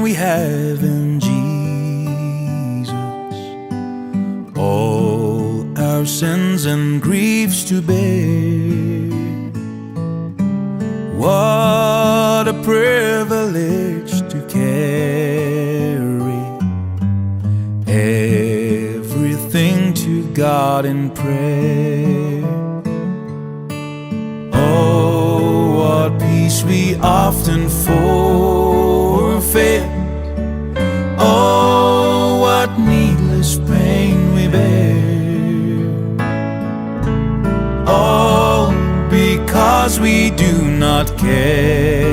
we have in Jesus. All our sins and griefs to bear. What a privilege to carry everything to God in prayer. Oh, what peace we often forfeit. Oh, what needless pain we bear. All because we do not care.